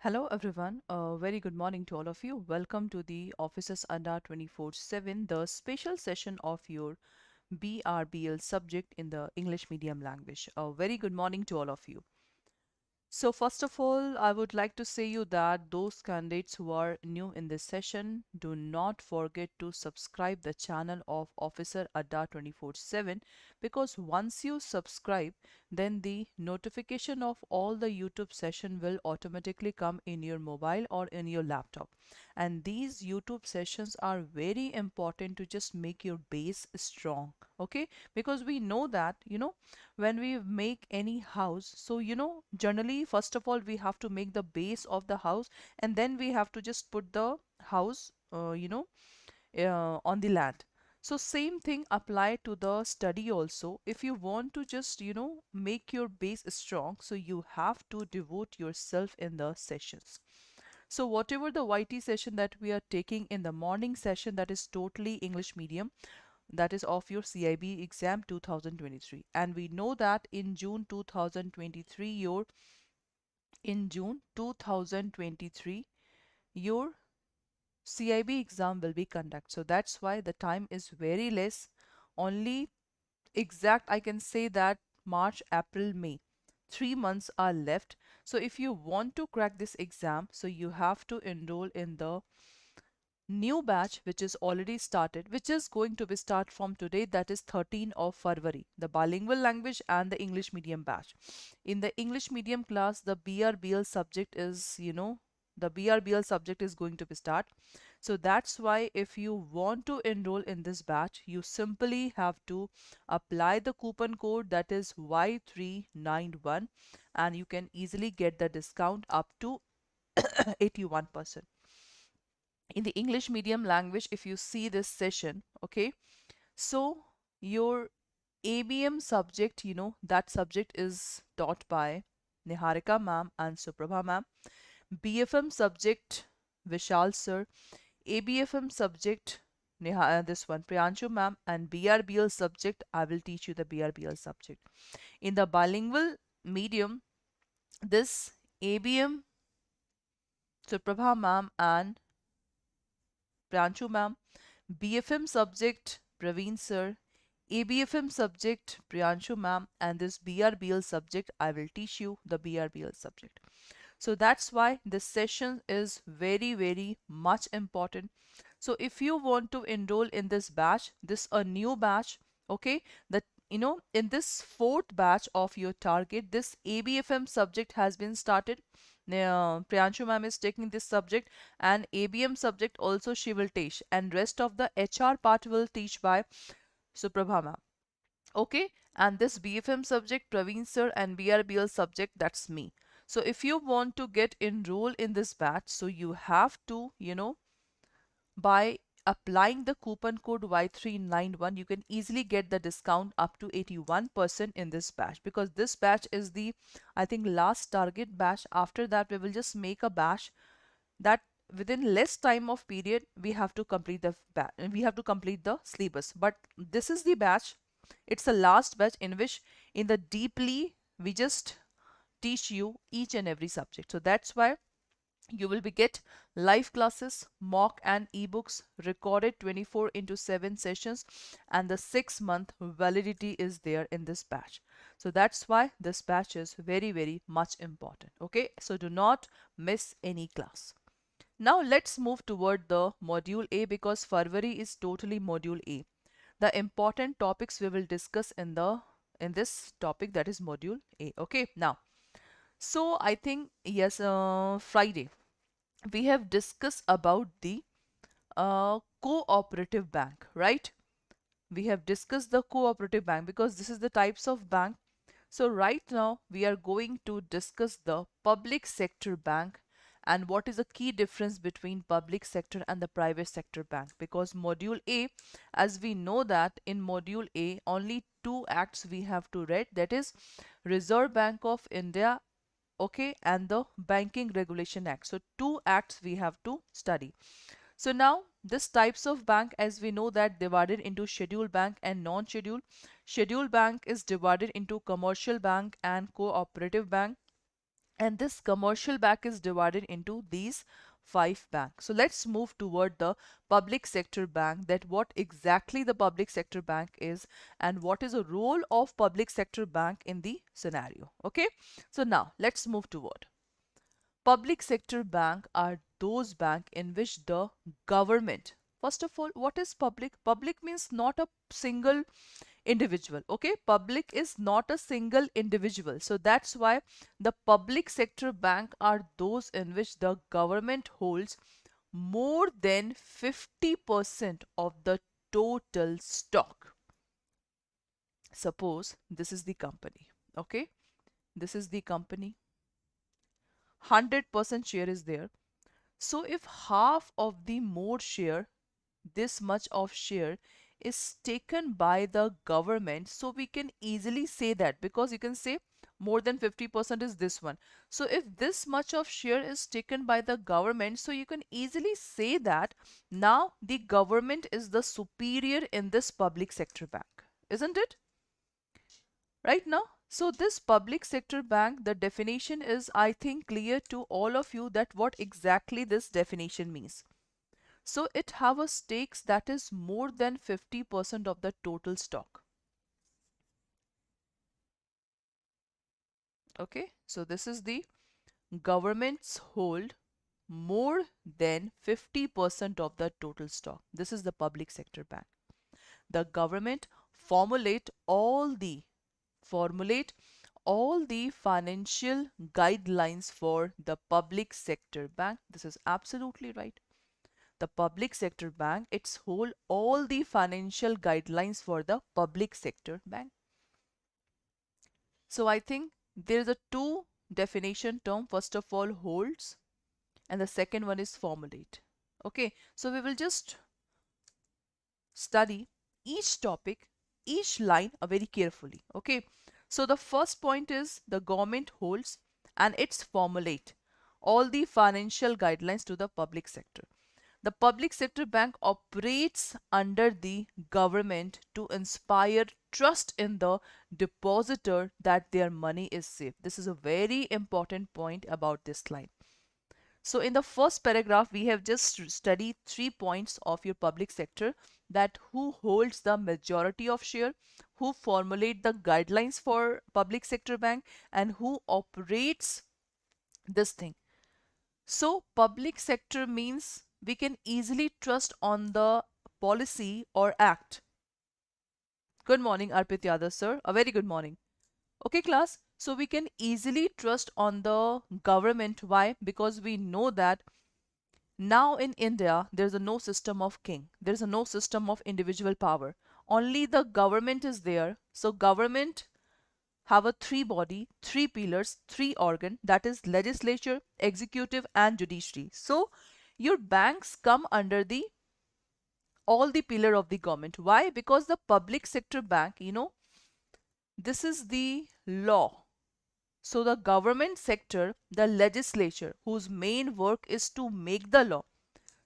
Hello everyone, very good morning to all of you. Welcome to the Officers Adda 24/7, the special session of your BRBL subject in the English medium language. A very good morning to all of you. So first of all, I would like to say you that those candidates who are new in this session, do not forget to subscribe the channel of Officer Adda 24/7 because once you subscribe, then the notification of all the YouTube session will automatically come in your mobile or in your laptop. And these YouTube sessions are very important to just make your base strong. Okay, because we know that, when we make any house, so generally first of all we have to make the base of the house, and then we have to just put the house on the land. So same thing apply to the study also. If you want to just make your base strong, so you have to devote yourself in the sessions. So whatever the YT session that we are taking in the morning session, that is totally English medium, that is of your CIB exam 2023. And we know that in June 2023 your CIB exam will be conducted. So that's why the time is very less. Only exact I can say that March, April, May. 3 months are left. So if you want to crack this exam, so you have to enroll in the new batch which is already started, which is going to be start from today, that is 13 of February, the bilingual language and the English medium batch. In the English medium class, the BRBL subject is, the BRBL subject is going to be start. So that's why if you want to enroll in this batch, you simply have to apply the coupon code, that is Y391, and you can easily get the discount up to 81%. In the English medium language, if you see this session, okay, so your ABM subject, that subject is taught by Niharika ma'am and Suprabha ma'am. BFM subject, Vishal sir. ABFM subject, this one, Priyanshu ma'am. And BRBL subject, I will teach you the BRBL subject. In the bilingual medium, this ABM, Suprabha ma'am and Priyanshu ma'am. BFM subject, Praveen sir. ABFM subject, Priyanshu ma'am. And this BRBL subject, I will teach you the BRBL subject. So that's why this session is very, very much important. So if you want to enroll in this batch, this a new batch, okay, that in this fourth batch of your target, this ABFM subject has been started. Priyanshu ma'am is taking this subject, and ABM subject also she will teach, and rest of the HR part will teach by Suprabha ma'am. Okay, and this BFM subject, Praveen sir, and BRBL subject, that's me. So if you want to get enrolled in this batch, so you have to, by applying the coupon code Y391, you can easily get the discount up to 81% in this batch, because this batch is the, I think, last target batch. After that, we will just make a batch that within less time of period we have to complete the syllabus. But this is the batch, it's the last batch in which in the deeply we just teach you each and every subject. So that's why you will be get live classes, mock and ebooks, recorded 24/7 sessions, and the 6-month validity is there in this batch. So that's why this batch is very, very much important. Okay, so do not miss any class. Now let's move toward the module A, because February is totally module A. The important topics we will discuss in this topic, that is module A. Okay, now, so I think yes, Friday we have discussed about the cooperative bank, right? We have discussed the cooperative bank because this is the types of bank. So right now we are going to discuss the public sector bank and what is the key difference between public sector and the private sector bank, because module A, as we know that in module A only two acts we have to read, that is Reserve Bank of India, okay, and the Banking Regulation Act. So two acts we have to study. So now this types of bank, as we know that, divided into scheduled bank and non-scheduled. Scheduled bank is divided into commercial bank and cooperative bank. And this commercial bank is divided into these five banks. So let's move toward the public sector bank, that what exactly the public sector bank is and what is the role of public sector bank in the scenario. Okay, so now let's move toward public sector bank are those bank in which the government, first of all, what is public? Public means not a single individual. Okay, public is not a single individual, so that's why the public sector bank are those in which the government holds more than 50% of the total stock. Suppose this is the company. Okay, this is the company, 100% share is there. So if half of the more share, this much of share is taken by the government, so we can easily say that, because you can say more than 50% is this one. So if this much of share is taken by the government, so you can easily say that now the government is the superior in this public sector bank, isn't it? Right now, so this public sector bank, the definition is, I think, clear to all of you that what exactly this definition means. So it have a stakes that is more than 50% of the total stock. Okay, so this is the governments hold more than 50% of the total stock. This is the public sector bank. The government formulate all the financial guidelines for the public sector bank. This is absolutely right. The public sector bank, it's hold all the financial guidelines for the public sector bank. So I think there is a two definition term. First of all, holds, and the second one is formulate. Okay, so we will just study each topic, each line very carefully. Okay, so the first point is the government holds and it's formulate all the financial guidelines to the public sector. The public sector bank operates under the government to inspire trust in the depositor that their money is safe. This is a very important point about this line. So in the first paragraph, we have just studied 3 points of your public sector, that who holds the majority of share, who formulate the guidelines for public sector bank, and who operates this thing. So public sector means we can easily trust on the policy or act. Good morning, Arpit Yadav sir. A very good morning. Okay, class. So we can easily trust on the government. Why? Because we know that now in India, there's a no system of king. There's a no system of individual power. Only the government is there. So government have a three body, three pillars, three organ, that is legislature, executive and judiciary. So your banks come under the all the pillar of the government. Why? Because the public sector bank, this is the law. So the government sector, the legislature, whose main work is to make the law.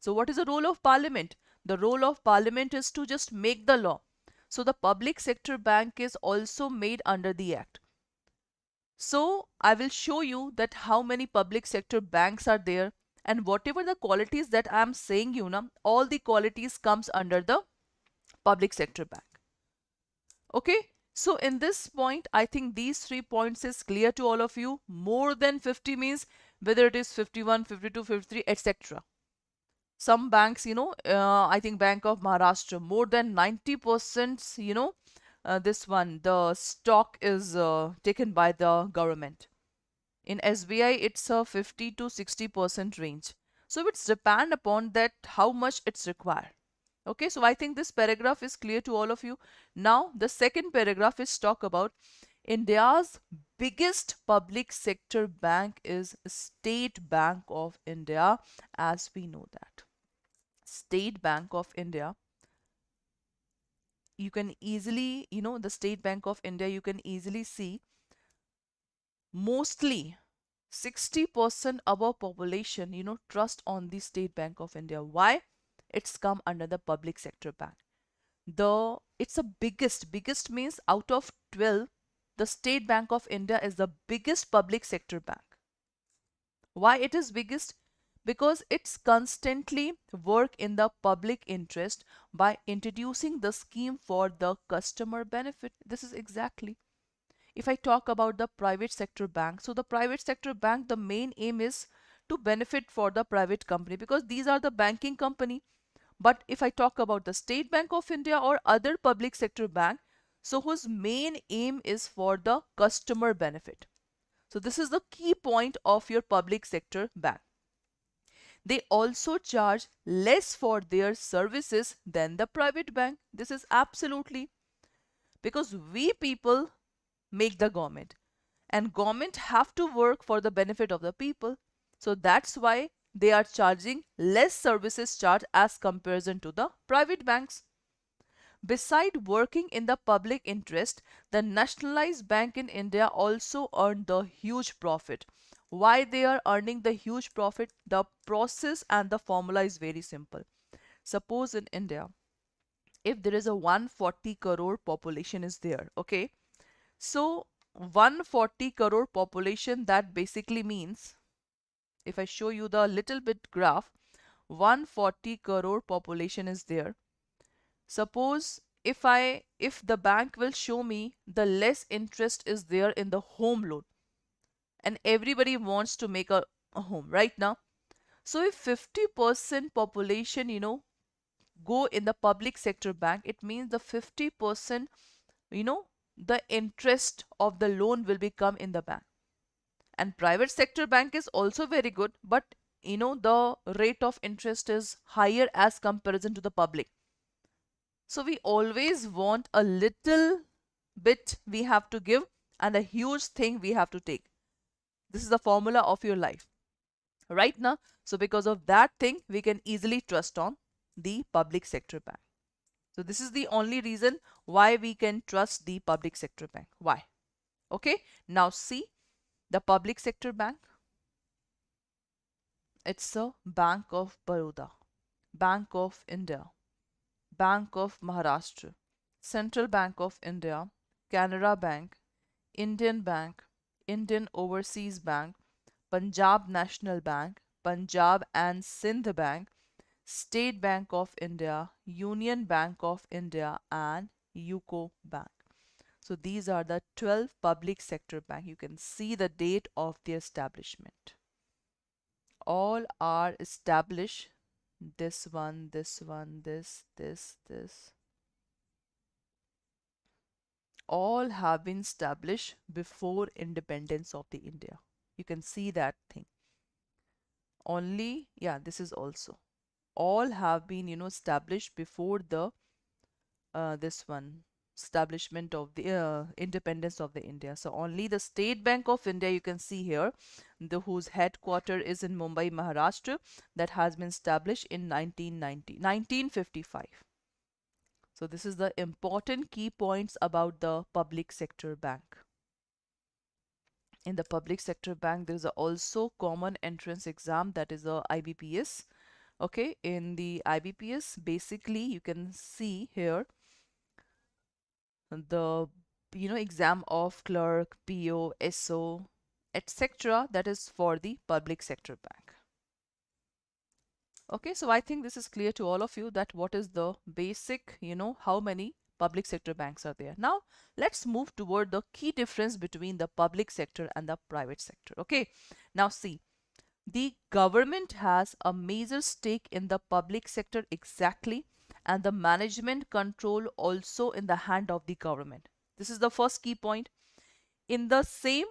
So what is the role of parliament? The role of parliament is to just make the law. So the public sector bank is also made under the act. So I will show you that how many public sector banks are there, and whatever the qualities that I am saying all the qualities comes under the public sector bank. Okay, so in this point, I think these 3 points is clear to all of you. More than 50 means whether it is 51, 52, 53, etc. Some banks, I think Bank of Maharashtra, more than 90%, this one, the stock is taken by the government. In SBI, it's a 50 to 60% range. So it's depend upon that how much it's required. Okay, so I think this paragraph is clear to all of you. Now, the second paragraph is talk about India's biggest public sector bank is State Bank of India, as we know that. State Bank of India, you can easily, the State Bank of India, you can easily see mostly 60% of our population, trust on the State Bank of India. Why? It's come under the public sector bank. It's a biggest means out of 12, the State Bank of India is the biggest public sector bank. Why it is biggest? Because it's constantly work in the public interest by introducing the scheme for the customer benefit. This is exactly. If I talk about the private sector bank, so the private sector bank, the main aim is to benefit for the private company because these are the banking company. But if I talk about the State Bank of India or other public sector bank, so whose main aim is for the customer benefit. So this is the key point of your public sector bank. They also charge less for their services than the private bank. This is absolutely because we people make the government and government have to work for the benefit of the people. So that's why they are charging less services charge as comparison to the private banks. Beside working in the public interest, the nationalized bank in India also earned the huge profit. Why they are earning the huge profit? The process and the formula is very simple. Suppose in India, if there is a 140 crore population is there, okay? So 140 crore population, that basically means, if I show you the little bit graph, 140 crore population is there. Suppose if the bank will show me the less interest is there in the home loan and everybody wants to make a home right now. So if 50% population, go in the public sector bank, it means the 50%, you know, the interest of the loan will become in the bank. And private sector bank is also very good, but the rate of interest is higher as comparison to the public. So we always want a little bit we have to give and a huge thing we have to take. This is the formula of your life right now. So because of that thing, we can easily trust on the public sector bank. So this is the only reason why we can trust the public sector bank. Why? Okay. Now see the public sector bank. It's a Bank of Baroda, Bank of India, Bank of Maharashtra, Central Bank of India, Canara Bank, Indian Bank, Indian Overseas Bank, Punjab National Bank, Punjab and Sindh Bank, State Bank of India, Union Bank of India, and UCO Bank. So these are the 12 public sector bank. You can see the date of the establishment. All are established. This one, this. All have been established before independence of the India. You can see that thing. Only, yeah, this is also. All have been, established before the this one establishment of the independence of the India. So only the State Bank of India, you can see here, the whose headquarter is in Mumbai, Maharashtra, that has been established in 1955. So this is the important key points about the public sector bank. In the public sector bank, there is also common entrance exam, that is a IBPS. Okay, in the IBPS, basically you can see here the exam of clerk, PO, SO, etc. That is for the public sector bank. Okay, so I think this is clear to all of you that what is the basic, how many public sector banks are there. Now let's move toward the key difference between the public sector and the private sector. Okay, now see, the government has a major stake in the public sector, exactly, and the management control also in the hand of the government. This is the first key point. In the same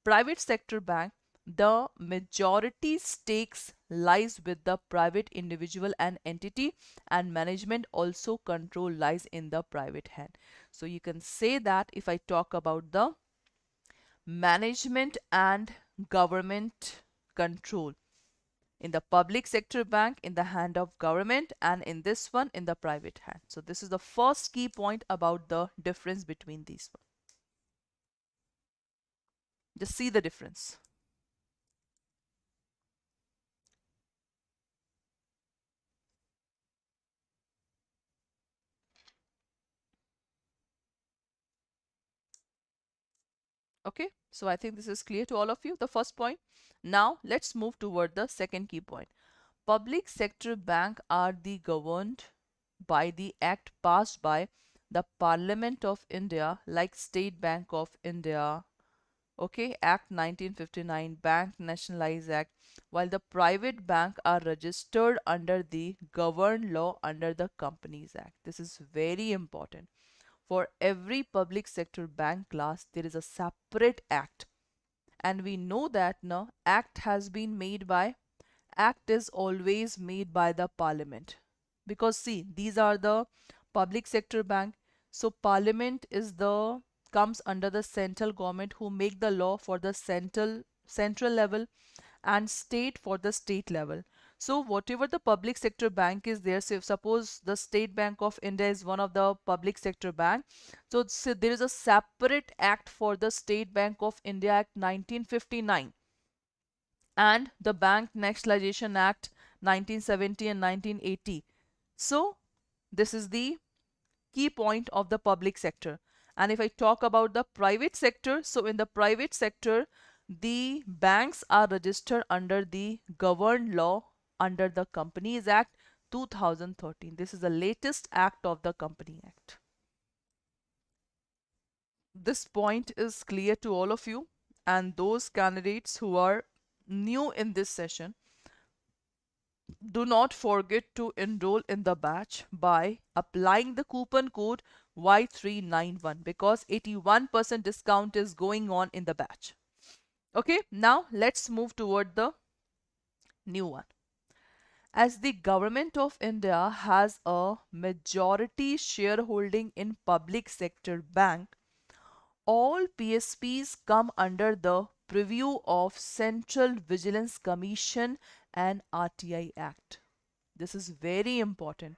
private sector bank, the majority stakes lies with the private individual and entity, and management also control lies in the private hand. So you can say that if I talk about the management and government control, in the public sector bank in the hand of government, and in this one in the private hand. So this is the first key point about the difference between these one. Just see the difference. Okay, So I think this is clear to all of you, the first point. Now let's move toward the second key point. Public sector bank are the governed by the act passed by the Parliament of India, like State Bank of India, okay, Act 1959, Bank Nationalize Act, while the private bank are registered under the governed law under the Companies Act. This is very important. For every public sector bank class, there is a separate act, and we know that no act has been made by act is always made by the parliament, because see, these are the public sector bank. So parliament is the comes under the central government, who make the law for the central level, and state for the state level. So whatever the public sector bank is there, so if suppose the State Bank of India is one of the public sector bank, so there is a separate act for the State Bank of India, Act 1959, and the Bank Nationalization Act 1970 and 1980. So this is the key point of the public sector. And if I talk about the private sector, so in the private sector, the banks are registered under the governed law under the Companies Act 2013. This is the latest act of the Company Act. This point is clear to all of you, and those candidates who are new in this session, do not forget to enroll in the batch by applying the coupon code Y391, because 81% discount is going on in the batch. Okay, now let's move toward the new one. As the government of India has a majority shareholding in public sector bank, all PSPs come under the purview of Central Vigilance Commission and RTI Act. This is very important.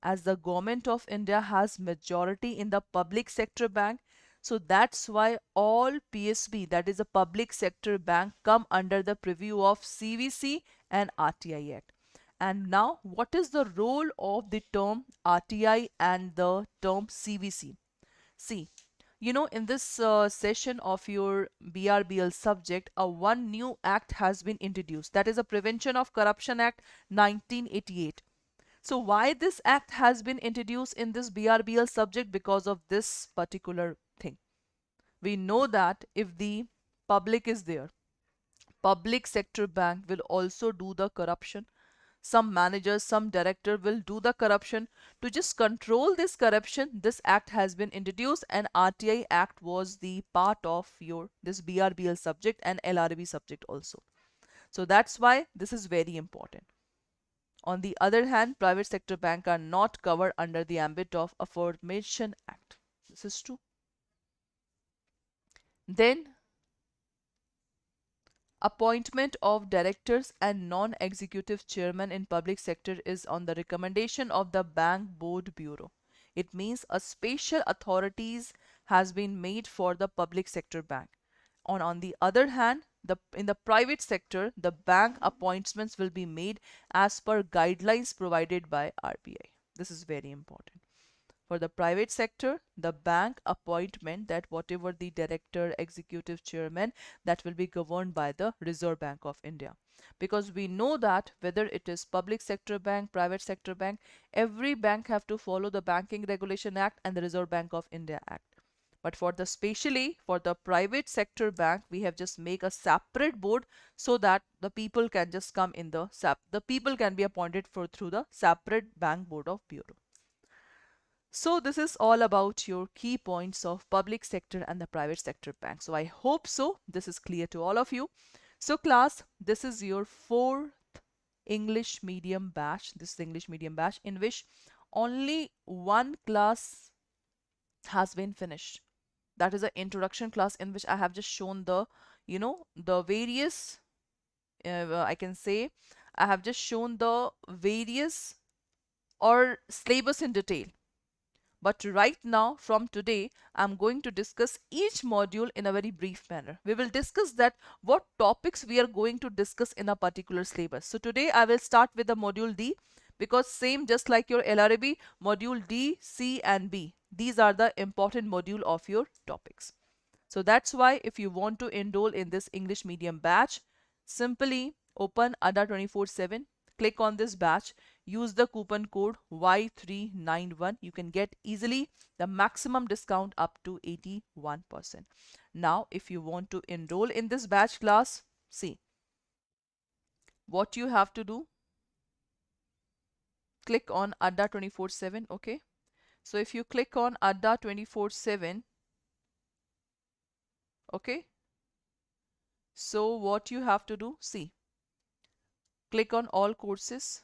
As the government of India has majority in the public sector bank, so that's why all PSB, that is a public sector bank, come under the purview of CVC and RTI Act. And now what is the role of the term RTI and the term CVC? See, you know, in this session of your BRBL subject, one new act has been introduced, that is a Prevention of Corruption Act 1988. So why this act has been introduced in this BRBL subject? Because of this particular thing. We know that if the public is there, public sector bank will also do the corruption. Some managers, some director will do the corruption. To just control this corruption, this act has been introduced, and RTI Act was the part of your this BRBL subject and LRB subject also. So that's why this is very important. On the other hand, private sector banks are not covered under the ambit of aforementioned act. This is true. Then, appointment of directors and non-executive chairman in public sector is on the recommendation of the Bank Board Bureau. It means a special authorities has been made for the public sector bank. On the other hand, in the private sector, the bank appointments will be made as per guidelines provided by RBI. This is very important. For the private sector, the bank appointment, that whatever the director, executive chairman, that will be governed by the Reserve Bank of India. Because we know that whether it is public sector bank, private sector bank, every bank have to follow the Banking Regulation Act and the Reserve Bank of India Act. But for the specially for the private sector bank, we have just make a separate board, so that the people can just come in the people can be appointed for through the separate Bank Board of Bureau. So this is all about your key points of public sector and the private sector bank. So I hope so this is clear to all of you. So class, this is your fourth English medium batch. This is English medium batch in which only one class has been finished. That is an introduction class in which I have just shown the, the various, I can say, I have just shown the various or syllabus in detail. But right now, from today, I'm going to discuss each module in a very brief manner. We will discuss that what topics we are going to discuss in a particular syllabus. So today I will start with the module D, because same just like your LRB, module D, C and B. These are the important module of your topics. So that's why if you want to enroll in this English medium batch, simply open Adda 24/7, click on this batch, use the coupon code Y391. You can get easily the maximum discount up to 81%. Now, if you want to enroll in this batch class, see what you have to do. Click on Adda 24/7. Okay. So if you click on Adda 24/7, okay. So what you have to do, see, click on all courses,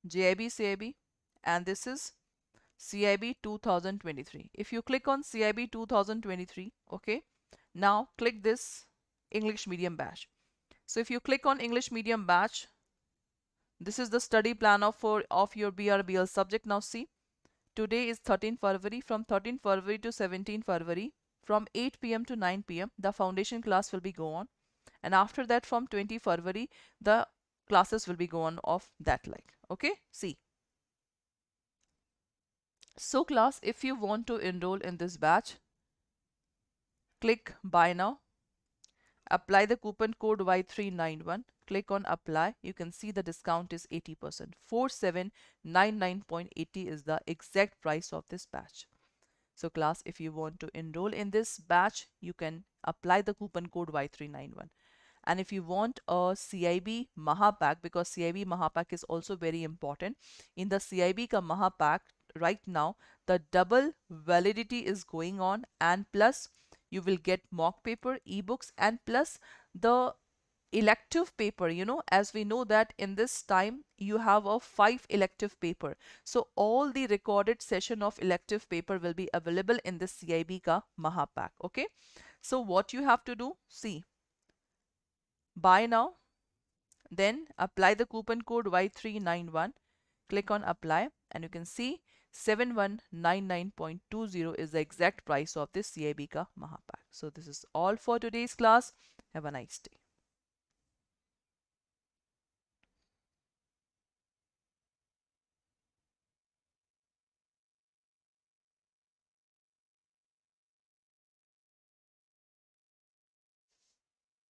JIB, CIB, and this is CIB 2023. If you click on CIB 2023, okay, now click this English medium batch. So if you click on English medium batch, this is the study plan of your BRBL subject. Now see, today is 13 February. From 13 February to 17 February, from 8 p.m. to 9 p.m., the foundation class will be go on. And after that, from 20 February, the classes will be go on of that like. Okay, see. So class, if you want to enroll in this batch, click buy now. Apply the coupon code Y391. Click on apply. You can see the discount is 80%. 4799.80 is the exact price of this batch. So class, if you want to enroll in this batch, you can apply the coupon code Y391. And if you want a CIB Mahapack, because CIB Mahapack is also very important, in the CIB ka Mahapack right now, the double validity is going on, and plus you will get mock paper, ebooks, and plus the elective paper. As we know that in this time you have a 5 elective paper, so all the recorded session of elective paper will be available in the CIB ka Mahapack. Okay, so what you have to do, see, buy now, then apply the coupon code Y391, click on apply, and you can see 7199.20 is the exact price of this CIB ka Mahapack. So this is all for today's class. Have a nice day.